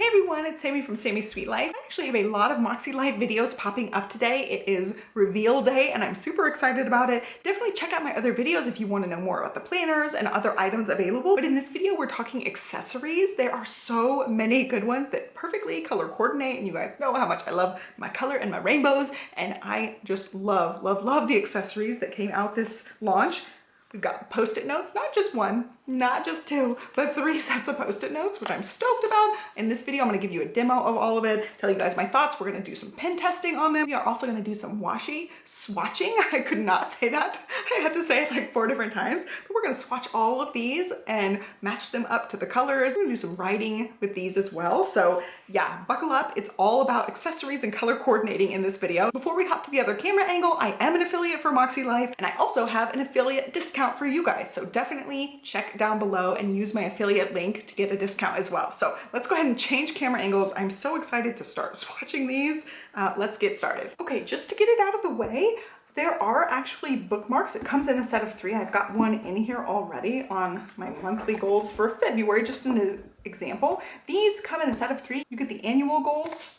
Hey everyone, it's Sami from Sami's Sweet Life. I actually have a lot of Makselife videos popping up today. It is reveal day and I'm super excited about it. Definitely check out my other videos if you want to know more about the planners and other items available. But in this video, we're talking accessories. There are so many good ones that perfectly color coordinate, and you guys know how much I love my color and my rainbows, and I just love the accessories that came out this launch. We've got post-it notes, not just one, not just two, but 3 sets of post-it notes, which I'm stoked about. In this video, I'm gonna give you a demo of all of it, tell you guys my thoughts. We're gonna do some pen testing on them. We are also gonna do some washi swatching. I could not say that. I had to say it like 4 different times, but we're gonna swatch all of these and match them up to the colors. We're gonna do some writing with these as well. So yeah, buckle up. It's all about accessories and color coordinating in this video. Before we hop to the other camera angle, I am an affiliate for Makselife, and I also have an affiliate discount for you guys. So definitely check down below and use my affiliate link to get a discount as well. So let's go ahead and change camera angles. I'm so excited to start swatching these. Let's get started. Okay, just to get it out of the way, there are actually bookmarks. It comes in a set of 3. I've got one in here already on my monthly goals for February, just an example. These come in a set of 3. You get the annual goals,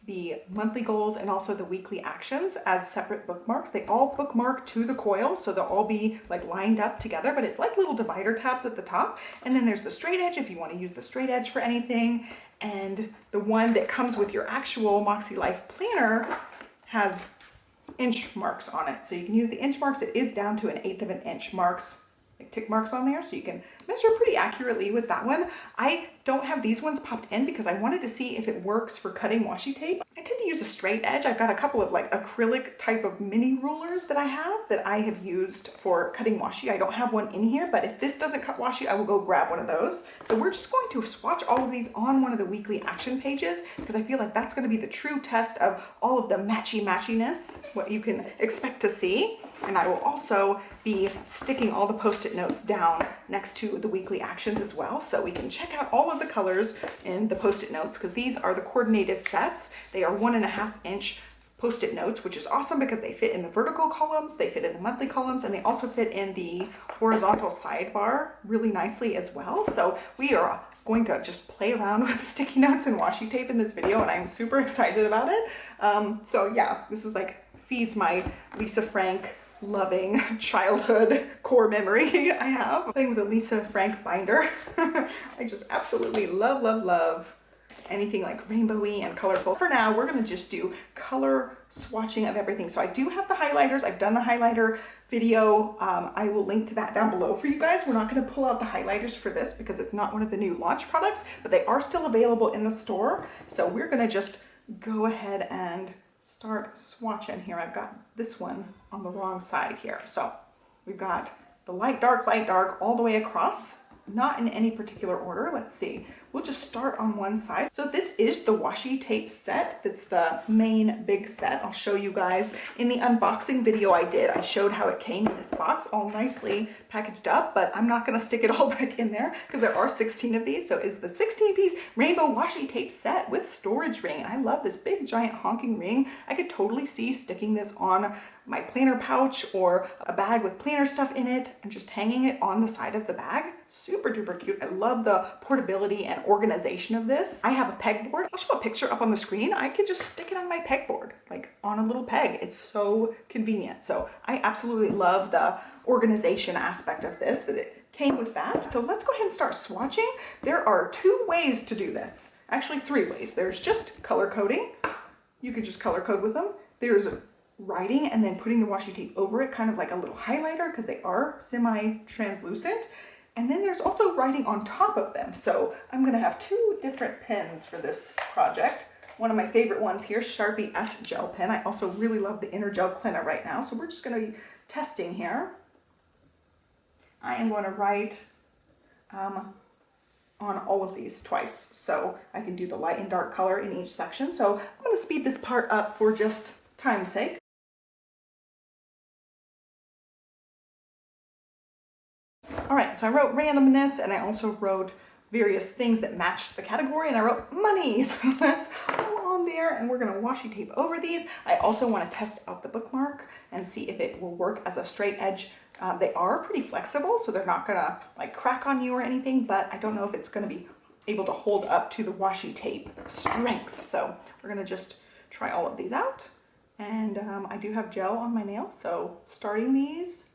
the monthly goals, and also the weekly actions as separate bookmarks. They all bookmark to the coil, so they'll all be like lined up together, but it's like little divider tabs at the top. And then there's the straight edge if you want to use the straight edge for anything. And the one that comes with your actual Makselife planner has inch marks on it. So you can use the inch marks. It is down to 1/8 of an inch marks, like tick marks on there, so you can measure pretty accurately with that one. I don't have these ones popped in because I wanted to see if it works for cutting washi tape. I tend to use a straight edge. I've got a couple of like acrylic type of mini rulers that I have used for cutting washi. I don't have one in here, but if this doesn't cut washi, I will go grab one of those. So we're just going to swatch all of these on one of the weekly action pages because I feel like that's going to be the true test of all of the matchiness, what you can expect to see. And I will also be sticking all the post-it notes down next to the weekly actions as well, so we can check out all of the colors in the post-it notes, because these are the coordinated sets. They are 1.5 inch post-it notes, which is awesome because they fit in the vertical columns, they fit in the monthly columns, and they also fit in the horizontal sidebar really nicely as well. So we are going to just play around with sticky notes and washi tape in this video, and I'm super excited about it. So yeah, this is like feeds my Lisa Frank loving childhood core memory I have. Playing with a Lisa Frank binder. I just absolutely love anything like rainbowy and colorful. For now, we're gonna just do color swatching of everything. So I do have the highlighters. I've done the highlighter video. I will link to that down below for you guys. We're not gonna pull out the highlighters for this because it's not one of the new launch products, but they are still available in the store. So we're gonna just go ahead and start swatching here. I've got this one on the wrong side here. So we've got the light, dark, all the way across, not in any particular order. Let's see. We'll just start on one side. So this is the washi tape set. That's the main big set. I'll show you guys in the unboxing video I did. I showed how it came in this box all nicely packaged up, but I'm not gonna stick it all back in there because there are 16 of these. So it's the 16-piece rainbow washi tape set with storage ring. And I love this big giant honking ring. I could totally see sticking this on my planner pouch or a bag with planner stuff in it and just hanging it on the side of the bag. Super duper cute. I love the portability and organization of this. I have a pegboard. I'll show a picture up on the screen. I could just stick it on my pegboard, like on a little peg. It's so convenient. So I absolutely love the organization aspect of this, that it came with that. So let's go ahead and start swatching. There are 2 ways to do this. Actually 3 ways. There's just color coding. You could just color code with them. There's writing and then putting the washi tape over it, kind of like a little highlighter because they are semi-translucent. And then there's also writing on top of them. So I'm gonna have 2 different pens for this project. One of my favorite ones here, Sharpie S gel pen. I also really love the inner gel cleaner right now. So we're just gonna be testing here. I am going to write on all of these twice. So I can do the light and dark color in each section. So I'm gonna speed this part up for just time's sake. All right, so I wrote randomness and I also wrote various things that matched the category, and I wrote money. So that's all on there, and we're gonna washi tape over these. I also wanna test out the bookmark and see if it will work as a straight edge. They are pretty flexible, so they're not gonna like crack on you or anything, but I don't know if it's gonna be able to hold up to the washi tape strength. So we're gonna just try all of these out. And I do have gel on my nails, so starting these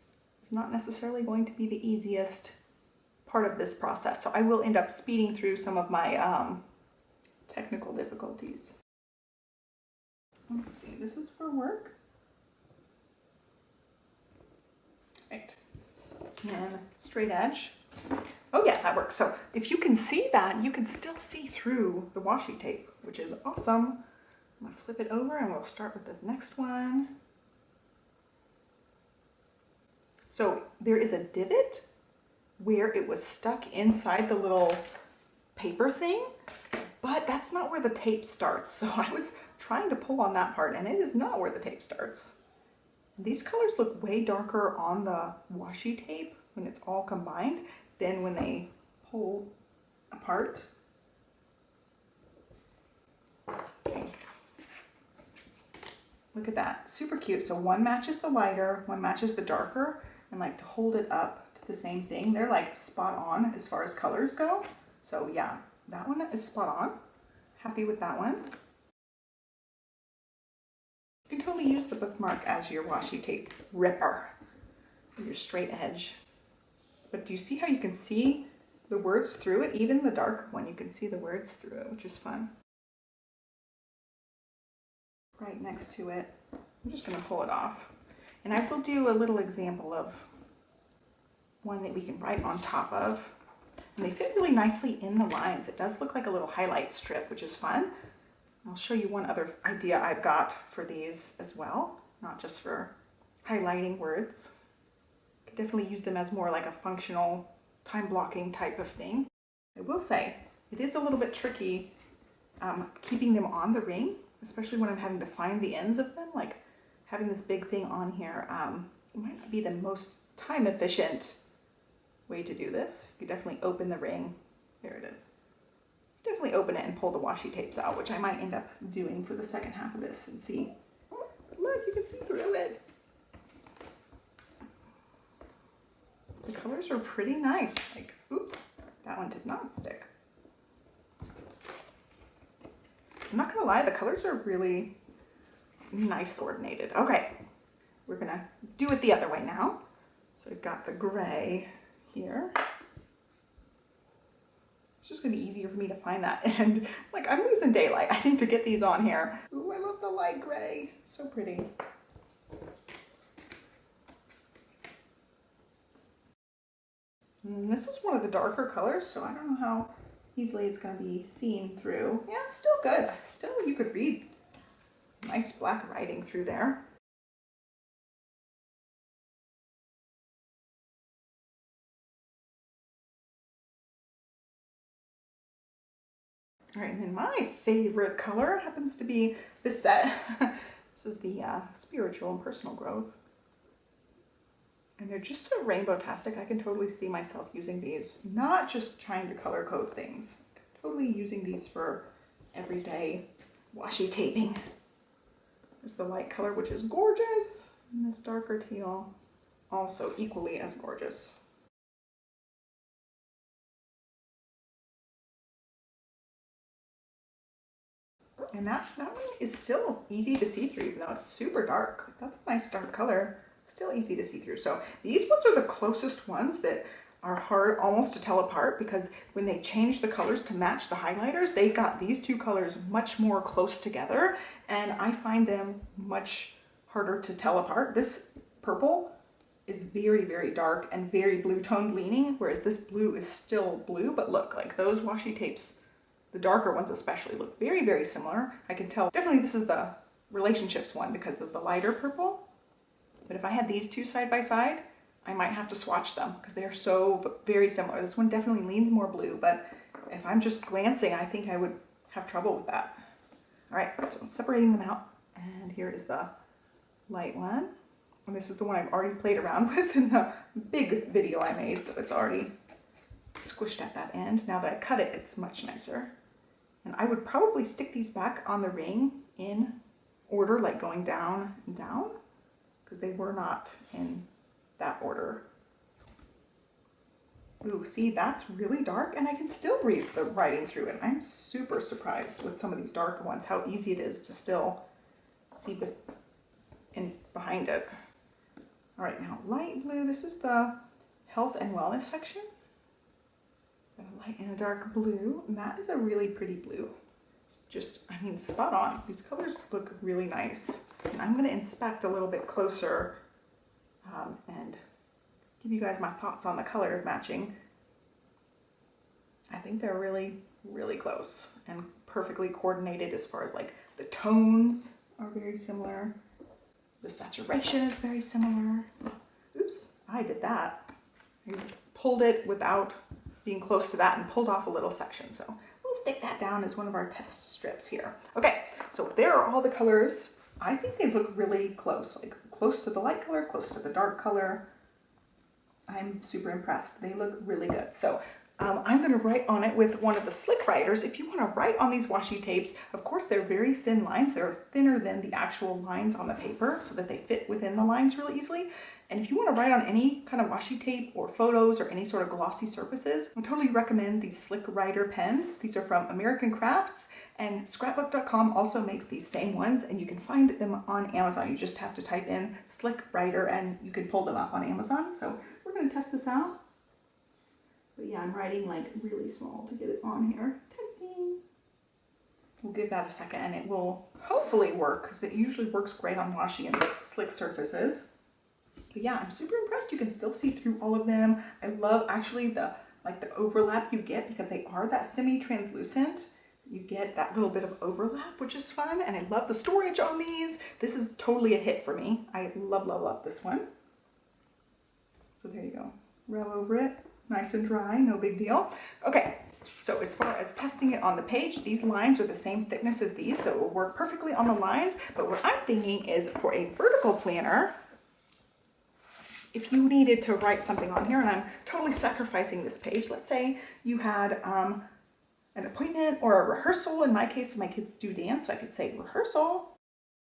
is not necessarily going to be the easiest part of this process. So I will end up speeding through some of my technical difficulties. Let's see, this is for work. Right, and straight edge. Oh yeah, that works. So if you can see that, you can still see through the washi tape, which is awesome. I'm gonna flip it over and we'll start with the next one. So there is a divot where it was stuck inside the little paper thing, but that's not where the tape starts. So I was trying to pull on that part and it is not where the tape starts. These colors look way darker on the washi tape when it's all combined than when they pull apart. Okay. Look at that, super cute. So one matches the lighter, one matches the darker, and like to hold it up to the same thing. They're like spot on as far as colors go. So yeah, that one is spot on. Happy with that one. You can totally use the bookmark as your washi tape ripper, your straight edge. But do you see how you can see the words through it? Even the dark one, you can see the words through it, which is fun. Right next to it, I'm just gonna pull it off. And I will do a little example of one that we can write on top of. And they fit really nicely in the lines. It does look like a little highlight strip, which is fun. I'll show you one other idea I've got for these as well, not just for highlighting words. Could definitely use them as more like a functional time blocking type of thing. I will say it is a little bit tricky keeping them on the ring, especially when I'm having to find the ends of them. Like having this big thing on here, it might not be the most time efficient way to do this. You could definitely open the ring. There it is. Definitely open it and pull the washi tapes out, which I might end up doing for the second half of this and see. But look, you can see through it. The colors are pretty nice. Like, oops, that one did not stick. I'm not gonna lie, the colors are really nice coordinated. Okay, we're gonna do it the other way now. So I've got the gray here. It's just gonna be easier for me to find that. And like, I'm losing daylight. I need to get these on here. Ooh, I love the light gray. So pretty. And this is one of the darker colors, so I don't know how easily it's gonna be seen through. Yeah, it's still good. Still, you could read nice black writing through there. All right, and then my favorite color happens to be this set. This is the Spiritual and Personal Growth. And they're just so rainbow-tastic. I can totally see myself using these, not just trying to color code things. Totally using these for everyday washi taping. There's the light color, which is gorgeous. And this darker teal, also equally as gorgeous. And that one is still easy to see through, even though it's super dark. That's a nice dark color, still easy to see through. So these ones are the closest ones that are hard almost to tell apart, because when they change the colors to match the highlighters, they got these two colors much more close together, and I find them much harder to tell apart. This purple is very, very dark and very blue toned leaning, whereas this blue is still blue, but look, like those washi tapes, the darker ones especially, look very, very similar. I can tell definitely this is the relationships one because of the lighter purple. But if I had these two side by side, I might have to swatch them because they are so very similar. This one definitely leans more blue, but if I'm just glancing, I think I would have trouble with that. All right, so I'm separating them out. And here is the light one. And this is the one I've already played around with in the big video I made, so it's already squished at that end. Now that I cut it, it's much nicer. And I would probably stick these back on the ring in order, like going down and down, because they were not in that order. Ooh, see, that's really dark and I can still read the writing through it. I'm super surprised with some of these darker ones, how easy it is to still see in behind it. All right, now light blue, this is the health and wellness section. Got a light and a dark blue, and that is a really pretty blue. It's just, I mean, spot on. These colors look really nice. And I'm gonna inspect a little bit closer and give you guys my thoughts on the color matching. I think they're really, really close and perfectly coordinated as far as like the tones are very similar. The saturation is very similar. Oops, I did that. I pulled it without being close to that and pulled off a little section. So we'll stick that down as one of our test strips here. Okay, so there are all the colors. I think they look really close, like close to the light color, close to the dark color. I'm super impressed. They look really good. So I'm going to write on it with one of the slick writers. If you want to write on these washi tapes, of course, they're very thin lines. They're thinner than the actual lines on the paper so that they fit within the lines really easily. And if you want to write on any kind of washi tape or photos or any sort of glossy surfaces, I totally recommend these slick writer pens. These are from American Crafts, and scrapbook.com also makes these same ones, and you can find them on Amazon. You just have to type in slick writer and you can pull them up on Amazon. So we're going to test this out. But yeah, I'm writing like really small to get it on here. Testing. We'll give that a second and it will hopefully work because it usually works great on washi and slick surfaces. But yeah, I'm super impressed. You can still see through all of them. I love actually the overlap you get because they are that semi-translucent. You get that little bit of overlap, which is fun. And I love the storage on these. This is totally a hit for me. I love, love, love this one. So there you go. Rub over it. Nice and dry, no big deal. Okay, so as far as testing it on the page, these lines are the same thickness as these, so it will work perfectly on the lines. But what I'm thinking is for a vertical planner, if you needed to write something on here, and I'm totally sacrificing this page, let's say you had an appointment or a rehearsal. In my case, my kids do dance, so I could say rehearsal,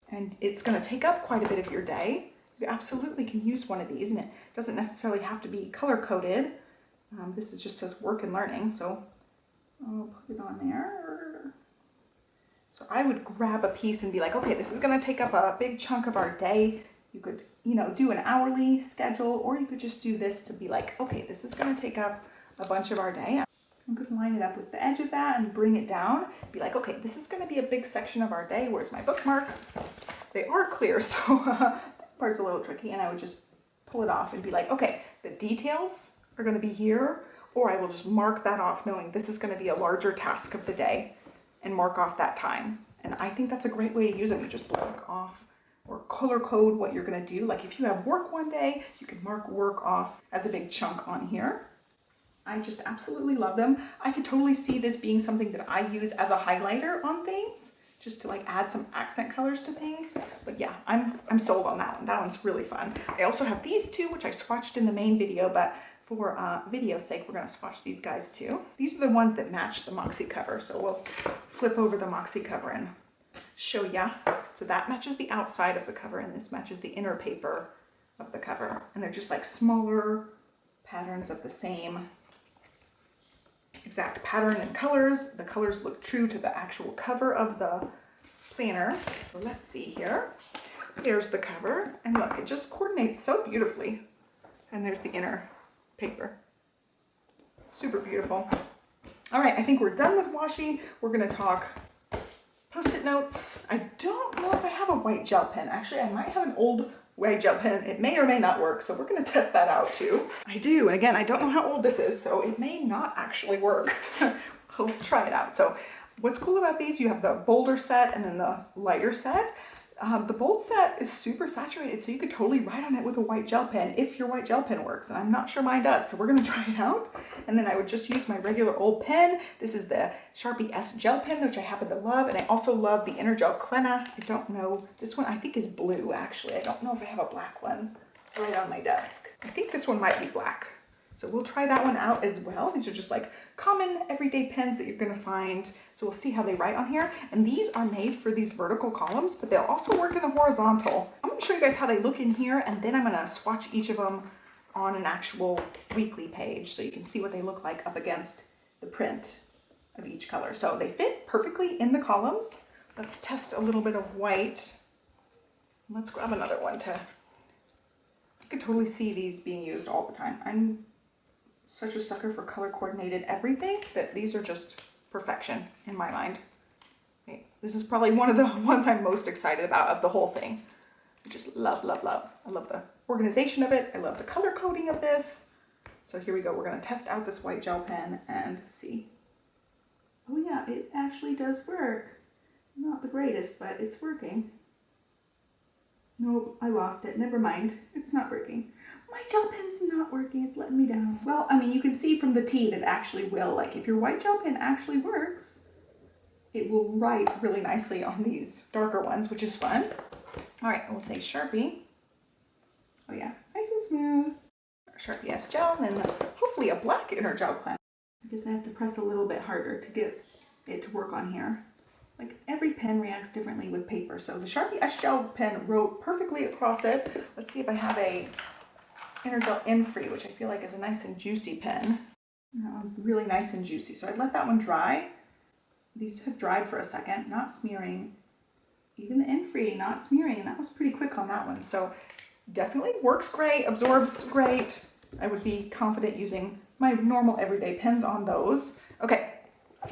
and it's gonna take up quite a bit of your day. You absolutely can use one of these, and it doesn't necessarily have to be color-coded. This is just says work and learning, so I'll put it on there. So I would grab a piece and be like, okay, this is going to take up a big chunk of our day. You could, you know, do an hourly schedule, or you could just do this to be like, okay, this is going to take up a bunch of our day. I'm going to line it up with the edge of that and bring it down. Be like, okay, this is going to be a big section of our day. Where's my bookmark? They are clear, so that part's a little tricky, and I would just pull it off and be like, okay, the details are going to be here, or I will just mark that off knowing this is going to be a larger task of the day and mark off that time. And I think that's a great way to use them. You just block off or color code what you're going to do. Like if you have work one day, you can mark work off as a big chunk on here. I just absolutely love them. I could totally see this being something that I use as a highlighter on things, just to like add some accent colors to things. But yeah, I'm sold on that one. That one's really fun. I also have these two, which I swatched in the main video, but for video's sake, we're going to swatch these guys too. These are the ones that match the Moxie cover. So we'll flip over the Moxie cover and show ya. So that matches the outside of the cover, and this matches the inner paper of the cover. And they're just like smaller patterns of the same exact pattern and colors. The colors look true to the actual cover of the planner. So let's see here. Here's the cover, and look, it just coordinates so beautifully. And there's the inner paper. Super beautiful. All right, I think we're done with washi. We're gonna talk Post-it notes. I don't know if I have a white gel pen. Actually, I might have an old white gel pen. It may or may not work, so we're gonna test that out too. I do, and again, I don't know how old this is, so it may not actually work. We'll try it out. So what's cool about these, you have the bolder set and then the lighter set. The bold set is super saturated, so you could totally write on it with a white gel pen if your white gel pen works, and I'm not sure mine does, so we're gonna try it out. And then I would just use my regular old pen. This is the Sharpie S gel pen, which I happen to love, and I also love the Energel Clenna. I don't know, this one I think is blue actually. I don't know if I have a black one right on my desk. I think this one might be black. So we'll try that one out as well. These are just like common everyday pens that you're gonna find. So we'll see how they write on here. And these are made for these vertical columns, but they'll also work in the horizontal. I'm gonna show you guys how they look in here, and then I'm gonna swatch each of them on an actual weekly page so you can see what they look like up against the print of each color. So they fit perfectly in the columns. Let's test a little bit of white. Let's grab another one I could totally see these being used all the time. I'm such a sucker for color coordinated everything that these are just perfection in my mind. Okay, this is probably one of the ones I'm most excited about of the whole thing. I just love, love, love. I love the organization of it. I love the color coding of this. So here we go. We're going to test out this white gel pen and see. Oh yeah, it actually does work. Not the greatest, but it's working. Nope, I lost it. Never mind. It's not working. My gel pen's not working. It's letting me down. Well, I mean, you can see from the T that it actually will. Like, if your white gel pen actually works, it will write really nicely on these darker ones, which is fun. All right, we'll say Sharpie. Oh yeah, nice and smooth. Sharpie S gel, and hopefully a black inner gel clamp. I guess I have to press a little bit harder to get it to work on here. Like, every pen reacts differently with paper. So the Sharpie S gel pen wrote perfectly across it. Let's see if I have a inner gel in-free, which I feel like is a nice and juicy pen. That one's really nice and juicy. So I'd let that one dry. These have dried for a second, not smearing. Even the in-free, not smearing. And that was pretty quick on that one. So definitely works great, absorbs great. I would be confident using my normal everyday pens on those. Okay,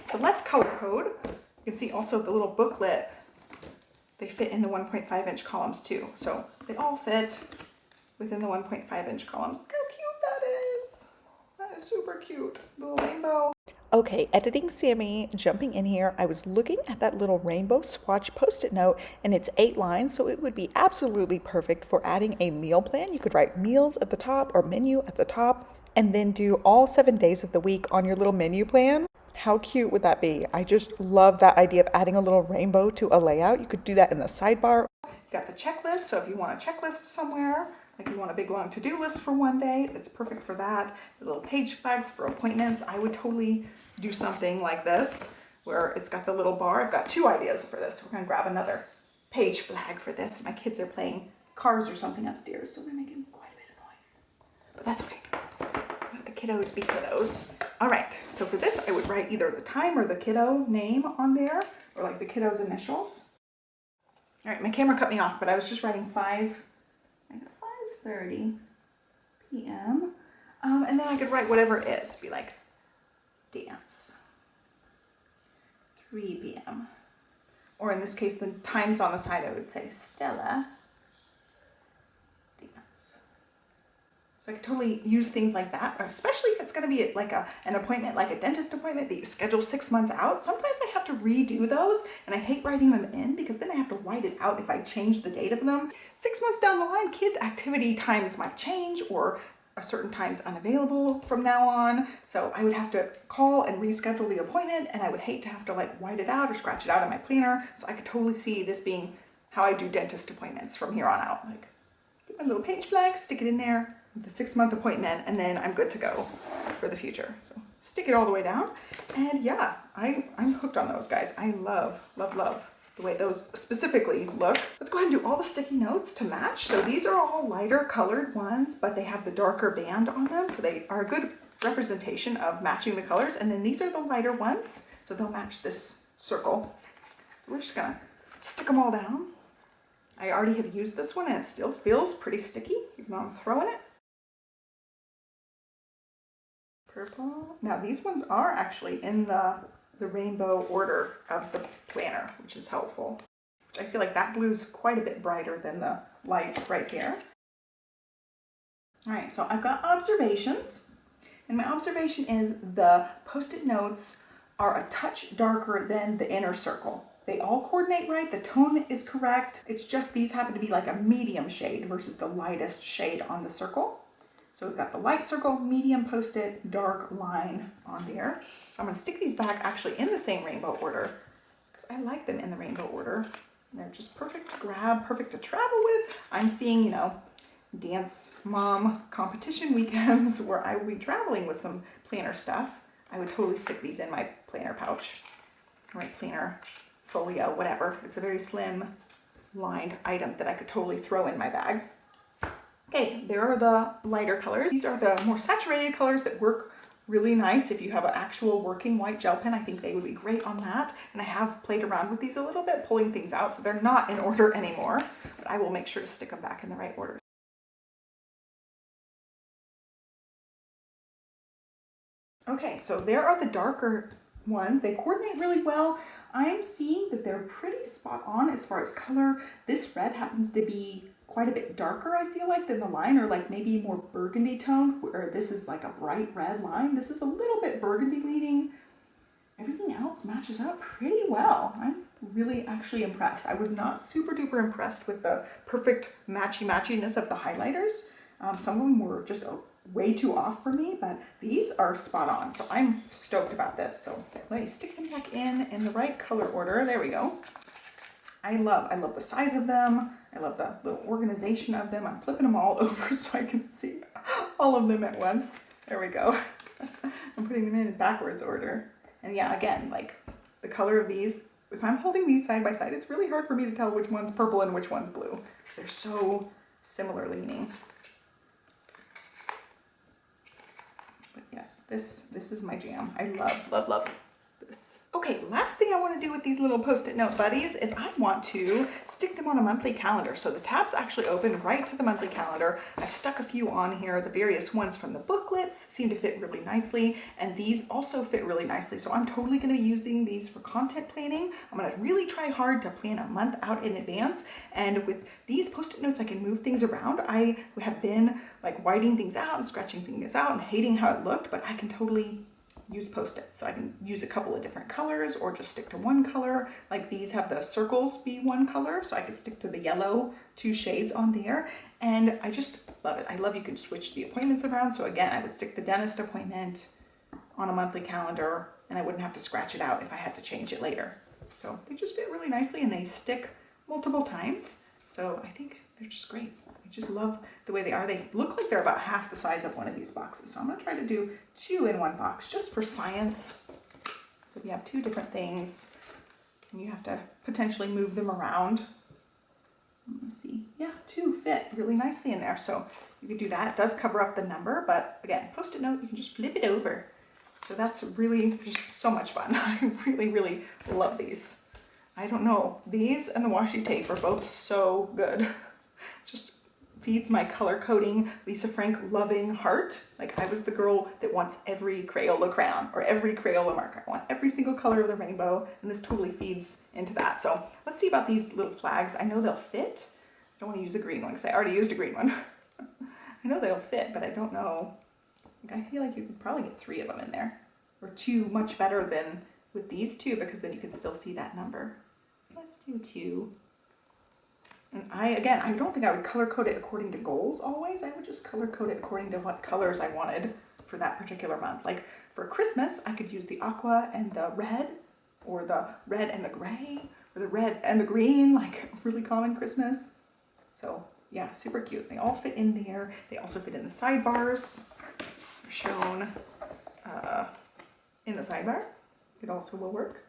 so let's color code. You can see also the little booklet, they fit in the 1.5 inch columns too. So they all fit within the 1.5 inch columns. Look how cute that is. That is super cute. Little rainbow. Okay, editing Sami, jumping in here, I was looking at that little rainbow swatch post-it note, and it's 8 lines, so it would be absolutely perfect for adding a meal plan. You could write meals at the top or menu at the top, and then do all 7 days of the week on your little menu plan. How cute would that be? I just love that idea of adding a little rainbow to a layout. You could do that in the sidebar. You got the checklist, so if you want a checklist somewhere, like you want a big long to-do list for one day, it's perfect for that. The little page flags for appointments. I would totally do something like this where it's got the little bar. I've got 2 ideas for this. We're gonna grab another page flag for this. My kids are playing cars or something upstairs, so they're making quite a bit of noise. But that's okay. Let the kiddos be kiddos. All right, so for this, I would write either the time or the kiddo name on there, or like the kiddo's initials. All right, my camera cut me off, but I was just writing 5:30 p.m. And then I could write whatever it is, be like dance, 3 p.m. Or in this case, the times on the side, I would say Stella, dance. So I could totally use things like that, especially if it's going to be like an appointment, like a dentist appointment that you schedule 6 months out. Sometimes I have to redo those, and I hate writing them in because then I have to white it out if I change the date of them. 6 months down the line, kid activity times might change, or a certain time's unavailable from now on. So I would have to call and reschedule the appointment, and I would hate to have to like white it out or scratch it out in my planner. So I could totally see this being how I do dentist appointments from here on out. Like, get my little page flag, stick it in there, the 6-month appointment, and then I'm good to go for the future. So stick it all the way down. And yeah, I'm hooked on those, guys. I love, love, love the way those specifically look. Let's go ahead and do all the sticky notes to match. So these are all lighter colored ones, but they have the darker band on them. So they are a good representation of matching the colors. And then these are the lighter ones. So they'll match this circle. So we're just gonna stick them all down. I already have used this one and it still feels pretty sticky, even though I'm throwing it. Purple. Now these ones are actually in the rainbow order of the planner, which is helpful. Which I feel like that blue's quite a bit brighter than the light right here. All right, so I've got observations, and my observation is the post-it notes are a touch darker than the inner circle. They all coordinate right, the tone is correct. It's just these happen to be like a medium shade versus the lightest shade on the circle. So we've got the light circle, medium post-it, dark line on there. So I'm gonna stick these back actually in the same rainbow order because I like them in the rainbow order. And they're just perfect to grab, perfect to travel with. I'm seeing, you know, dance mom competition weekends where I will be traveling with some planner stuff. I would totally stick these in my planner pouch, my planner folio, whatever. It's a very slim lined item that I could totally throw in my bag. Okay, there are the lighter colors. These are the more saturated colors that work really nice if you have an actual working white gel pen. I think they would be great on that. And I have played around with these a little bit, pulling things out, so they're not in order anymore, but I will make sure to stick them back in the right order. Okay, so there are the darker ones. They coordinate really well. I'm seeing that they're pretty spot on as far as color. This red happens to be quite a bit darker, I feel like, than the line, or like maybe more burgundy tone, where this is like a bright red line. This is a little bit burgundy leaning. Everything else matches up pretty well. I'm really actually impressed. I was not super duper impressed with the perfect matchy-matchiness of the highlighters. Some of them were just way too off for me, but these are spot on. So I'm stoked about this. So let me stick them back in the right color order. There we go. I love the size of them. I love the little organization of them. I'm flipping them all over so I can see all of them at once. There we go. I'm putting them in backwards order. And yeah, again, like the color of these, if I'm holding these side by side, it's really hard for me to tell which one's purple and which one's blue. They're so similar leaning. But yes, this is my jam. I love this. Okay, last thing I want to do with these little Post-it note buddies is I want to stick them on a monthly calendar. So the tabs actually open right to the monthly calendar. I've stuck a few on here. The various ones from the booklets seem to fit really nicely, and these also fit really nicely. So I'm totally going to be using these for content planning. I'm going to really try hard to plan a month out in advance, and with these Post-it notes I can move things around. I have been like whiting things out and scratching things out and hating how it looked, but I can totally use Post-its. So I can use a couple of different colors or just stick to one color. Like these have the circles be one color, so I could stick to the yellow 2 shades on there. And I just love it. I love you can switch the appointments around. So again, I would stick the dentist appointment on a monthly calendar and I wouldn't have to scratch it out if I had to change it later. So they just fit really nicely and they stick multiple times. So I think they're just great. I just love the way they are. They look like they're about half the size of one of these boxes. So I'm going to try to do 2 in one box just for science. So you have 2 different things and you have to potentially move them around. Let me see. Yeah, 2 fit really nicely in there. So you could do that. It does cover up the number, but again, Post-it note, you can just flip it over. So that's really just so much fun. I really love these. I don't know. These and the washi tape are both so good. Just feeds my color coding, Lisa Frank loving heart. Like I was the girl that wants every Crayola crayon or every Crayola marker. I want every single color of the rainbow, and this totally feeds into that. So let's see about these little flags. I know they'll fit. I don't want to use a green one because I already used a green one. I know they'll fit, but I don't know. Like, I feel like you could probably get 3 of them in there, or 2 much better than with these 2 because then you can still see that number. Let's do 2. And I don't think I would color code it according to goals always. I would just color code it according to what colors I wanted for that particular month. Like for Christmas, I could use the aqua and the red, or the red and the gray, or the red and the green, like really common Christmas. So yeah, super cute. They all fit in there. They also fit in the sidebars. They're shown in the sidebar. It also will work.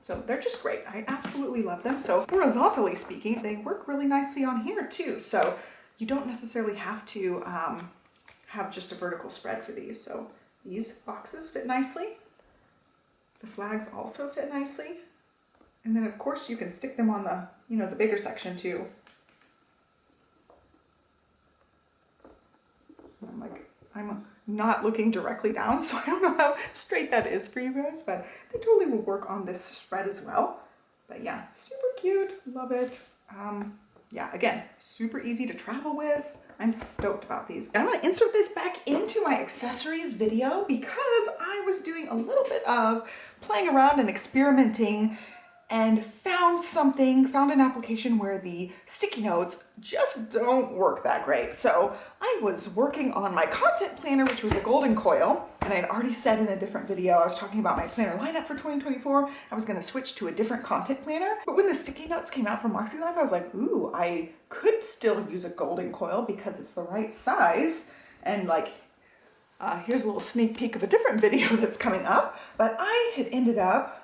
So they're just great. I absolutely love them. So horizontally speaking, they work really nicely on here too. So you don't necessarily have to have just a vertical spread for these. So these boxes fit nicely. The flags also fit nicely. And then of course you can stick them on the, the bigger section too. I'm not looking directly down, so I don't know how straight that is for you guys, but they totally will work on this spread as well. But yeah, super cute, love it. Yeah, again, super easy to travel with. I'm stoked about these. I'm gonna insert this back into my accessories video because I was doing a little bit of playing around and experimenting and found an application where the sticky notes just don't work that great. So I was working on my content planner, which was a golden coil, and I had already said in a different video, I was talking about my planner lineup for 2024. I was gonna switch to a different content planner, but when the sticky notes came out from Makselife, I was like, ooh, I could still use a golden coil because it's the right size. And like, here's a little sneak peek of a different video that's coming up, but I had ended up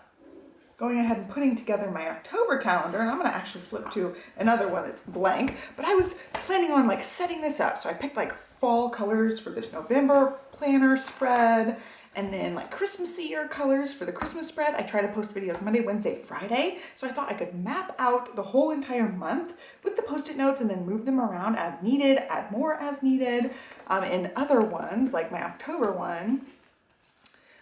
going ahead and putting together my October calendar, and I'm gonna actually flip to another one that's blank, but I was planning on like setting this up. So I picked like fall colors for this November planner spread, and then like Christmassy colors for the Christmas spread. I try to post videos Monday, Wednesday, Friday. So I thought I could map out the whole entire month with the Post-it notes and then move them around as needed, add more as needed. In other ones, like my October one,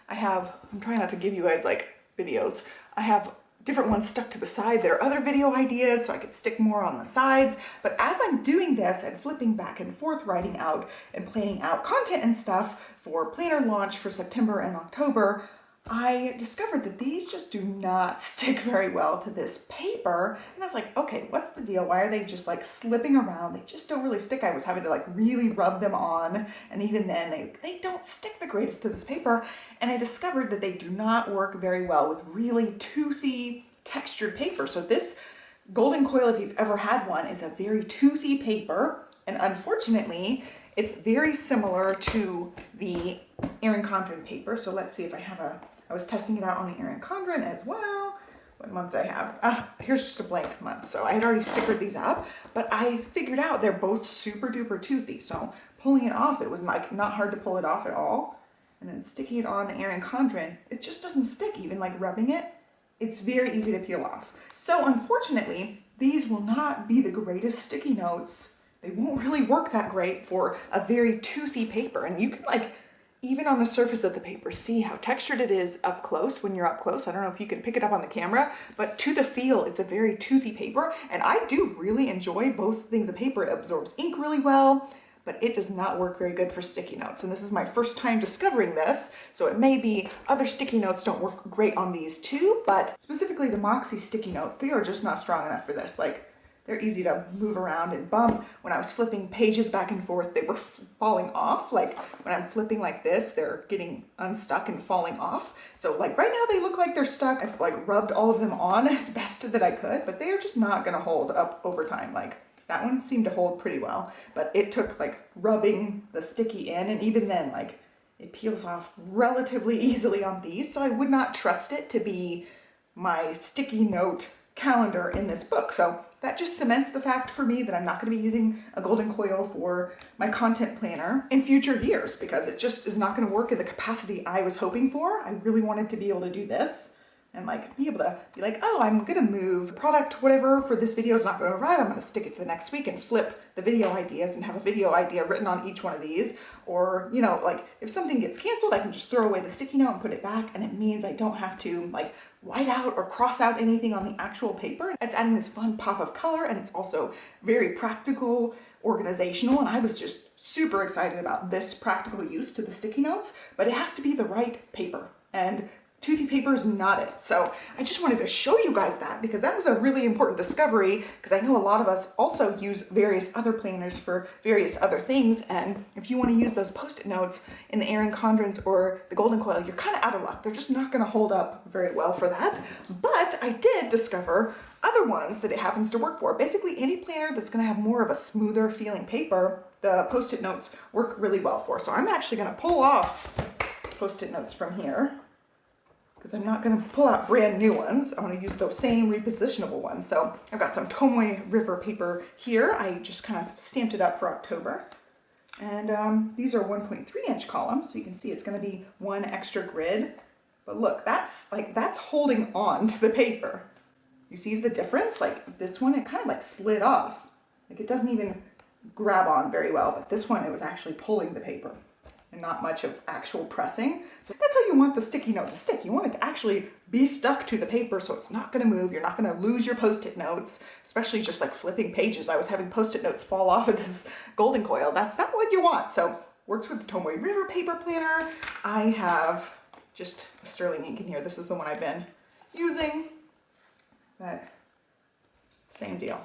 I'm trying not to give you guys like videos. I have different ones stuck to the side. There are other video ideas, so I could stick more on the sides. But as I'm doing this and flipping back and forth, writing out and planning out content and stuff for planner launch for September and October, I discovered that these just do not stick very well to this paper. And I was like, okay, what's the deal? Why are they just like slipping around? They just don't really stick. I was having to like really rub them on. And even then they don't stick the greatest to this paper. And I discovered that they do not work very well with really toothy textured paper. So this golden coil, if you've ever had one, is a very toothy paper. And unfortunately, it's very similar to the Erin Condren paper. So let's see if I was testing it out on the Erin Condren as well. What month do I have? Here's just a blank month. So I had already stickered these up, but I figured out they're both super duper toothy. So pulling it off, it was like not hard to pull it off at all. And then sticking it on the Erin Condren, it just doesn't stick, even like rubbing it. It's very easy to peel off. So unfortunately, these will not be the greatest sticky notes. They won't really work that great for a very toothy paper. And you can like, even on the surface of the paper, see how textured it is up close when you're up close. I don't know if you can pick it up on the camera, but to the feel, it's a very toothy paper. And I do really enjoy both things of paper. It absorbs ink really well, but it does not work very good for sticky notes. And this is my first time discovering this, so it may be other sticky notes don't work great on these too, but specifically the Moxie sticky notes, they are just not strong enough for this. Like, they're easy to move around and bump. When I was flipping pages back and forth, they were falling off. Like when I'm flipping like this, they're getting unstuck and falling off. So like right now they look like they're stuck. I've like rubbed all of them on as best that I could, but they are just not gonna hold up over time. Like that one seemed to hold pretty well, but it took like rubbing the sticky in, and even then like it peels off relatively easily on these. So I would not trust it to be my sticky note calendar in this book. So that just cements the fact for me that I'm not going to be using a golden coil for my content planner in future years, because it just is not going to work in the capacity I was hoping for. I really wanted to be able to do this and like be able to be like, oh, I'm going to move product, whatever, for this video is not going to arrive. I'm going to stick it to the next week and flip the video ideas and have a video idea written on each one of these. Or, you know, like if something gets canceled, I can just throw away the sticky note and put it back. And it means I don't have to like white out or cross out anything on the actual paper. It's adding this fun pop of color, and it's also very practical, organizational. And I was just super excited about this practical use to the sticky notes, but it has to be the right paper. And toothy paper is not it. So I just wanted to show you guys that, because that was a really important discovery, because I know a lot of us also use various other planners for various other things. And if you want to use those Post-it notes in the Erin Condrens or the golden coil, you're kind of out of luck. They're just not going to hold up very well for that. But I did discover other ones that it happens to work for. Basically any planner that's going to have more of a smoother feeling paper, the Post-it notes work really well for. So I'm actually going to pull off Post-it notes from here, because I'm not going to pull out brand new ones. I want to use those same repositionable ones. So I've got some Tomoe River paper here. I just kind of stamped it up for October. And these are 1.3 inch columns. So you can see it's going to be one extra grid. But look, that's holding on to the paper. You see the difference? Like this one, it kind of like slid off. Like it doesn't even grab on very well, but this one, it was actually pulling the paper and not much of actual pressing. So that's how you want the sticky note to stick. You want it to actually be stuck to the paper so it's not gonna move. You're not gonna lose your Post-it notes, especially just like flipping pages. I was having Post-it notes fall off of this golden coil. That's not what you want. So works with the Tomoe River paper planner. I have just a sterling ink in here. This is the one I've been using. That same deal.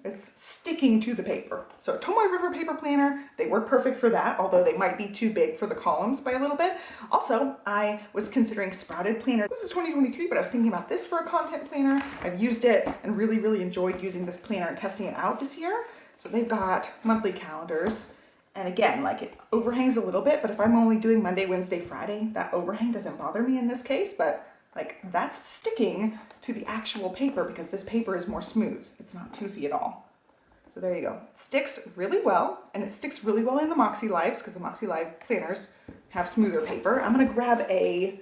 It's sticking to the paper. So Tomoe River paper planner, they work perfect for that, although they might be too big for the columns by a little bit. Also, I was considering Sprouted planner. This is 2023, but I was thinking about this for a content planner. I've used it and really, really enjoyed using this planner and testing it out this year. So they've got monthly calendars. And again, like it overhangs a little bit, but if I'm only doing Monday, Wednesday, Friday, that overhang doesn't bother me in this case, but like that's sticking to the actual paper because this paper is more smooth. It's not toothy at all. So there you go. It sticks really well, and it sticks really well in the Makselifes because the Makselife planners have smoother paper. I'm gonna grab a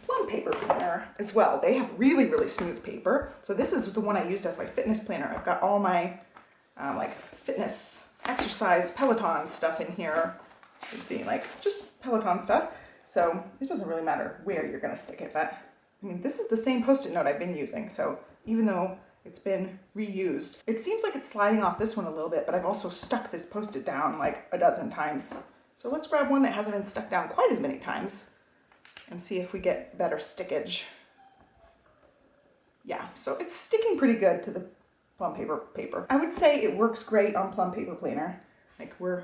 plum paper planner as well. They have really, really smooth paper. So this is the one I used as my fitness planner. I've got all my like fitness, exercise, Peloton stuff in here. You can see like just Peloton stuff. So it doesn't really matter where you're gonna stick it, but I mean, this is the same Post-it note I've been using. So even though it's been reused, it seems like it's sliding off this one a little bit, but I've also stuck this Post-it down like a dozen times. So let's grab one that hasn't been stuck down quite as many times and see if we get better stickage. Yeah, so it's sticking pretty good to the plum paper. I would say it works great on plum paper planner. Like we're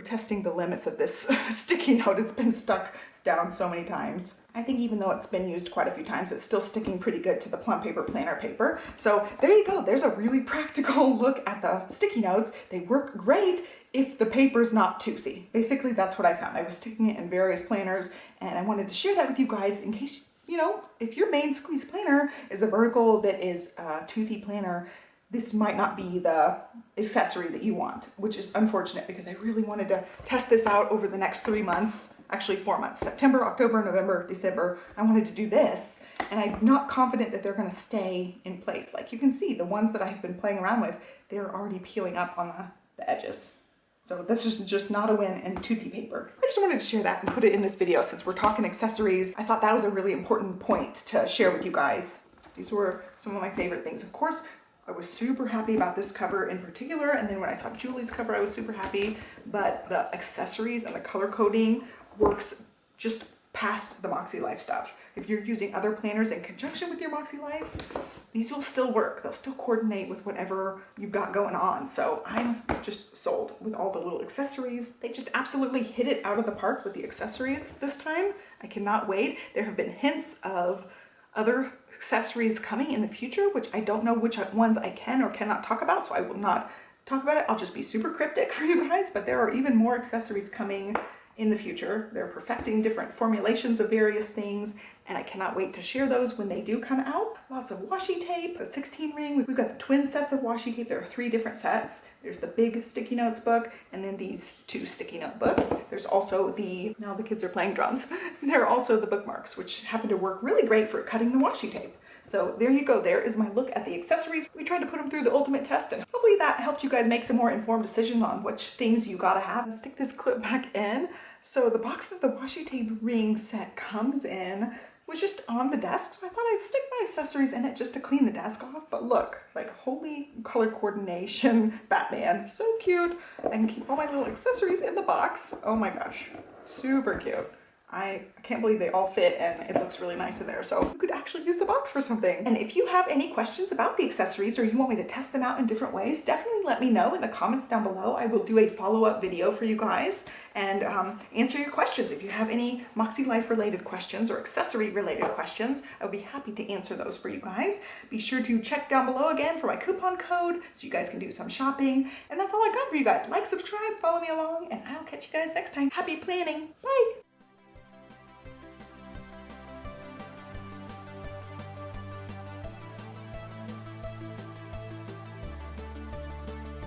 testing the limits of this sticky note. It's been stuck down so many times. I think even though it's been used quite a few times, it's still sticking pretty good to the plum paper planner paper. So there you go. There's a really practical look at the sticky notes. They work great if the paper's not toothy. Basically, that's what I found. I was sticking it in various planners, and I wanted to share that with you guys in case, you know, if your main squeeze planner is a vertical that is a toothy planner, this might not be the accessory that you want, which is unfortunate because I really wanted to test this out over the next 3 months, actually 4 months, September, October, November, December. I wanted to do this, and I'm not confident that they're gonna stay in place. Like you can see, the ones that I've been playing around with, they're already peeling up on the edges. So this is just not a win in toothy paper. I just wanted to share that and put it in this video since we're talking accessories. I thought that was a really important point to share with you guys. These were some of my favorite things. Of course, I was super happy about this cover in particular, and then when I saw Julie's cover, I was super happy, but the accessories and the color coding works just past the Makselife stuff. If you're using other planners in conjunction with your Makselife, these will still work. They'll still coordinate with whatever you've got going on. So I'm just sold with all the little accessories. They just absolutely hit it out of the park with the accessories this time. I cannot wait. There have been hints of other accessories coming in the future, which I don't know which ones I can or cannot talk about, so I will not talk about it. I'll just be super cryptic for you guys, but there are even more accessories coming in the future. They're perfecting different formulations of various things, and I cannot wait to share those when they do come out. Lots of washi tape, a 16 ring. We've got the twin sets of washi tape. There are 3 different sets. There's the big sticky notes book, and then these 2 sticky note books. There's also now the kids are playing drums. There are also the bookmarks, which happen to work really great for cutting the washi tape. So there you go. There is my look at the accessories. We tried to put them through the ultimate test, and hopefully that helped you guys make some more informed decision on which things you gotta have. Let's stick this clip back in. So the box that the washi tape ring set comes in was just on the desk, so I thought I'd stick my accessories in it just to clean the desk off. But look, like holy color coordination, Batman, so cute. I can keep all my little accessories in the box. Oh my gosh, super cute. I can't believe they all fit, and it looks really nice in there. So you could actually use the box for something. And if you have any questions about the accessories or you want me to test them out in different ways, definitely let me know in the comments down below. I will do a follow-up video for you guys and answer your questions. If you have any Makselife related questions or accessory related questions, I would be happy to answer those for you guys. Be sure to check down below again for my coupon code so you guys can do some shopping. And that's all I got for you guys. Like, subscribe, follow me along, and I'll catch you guys next time. Happy planning. Bye.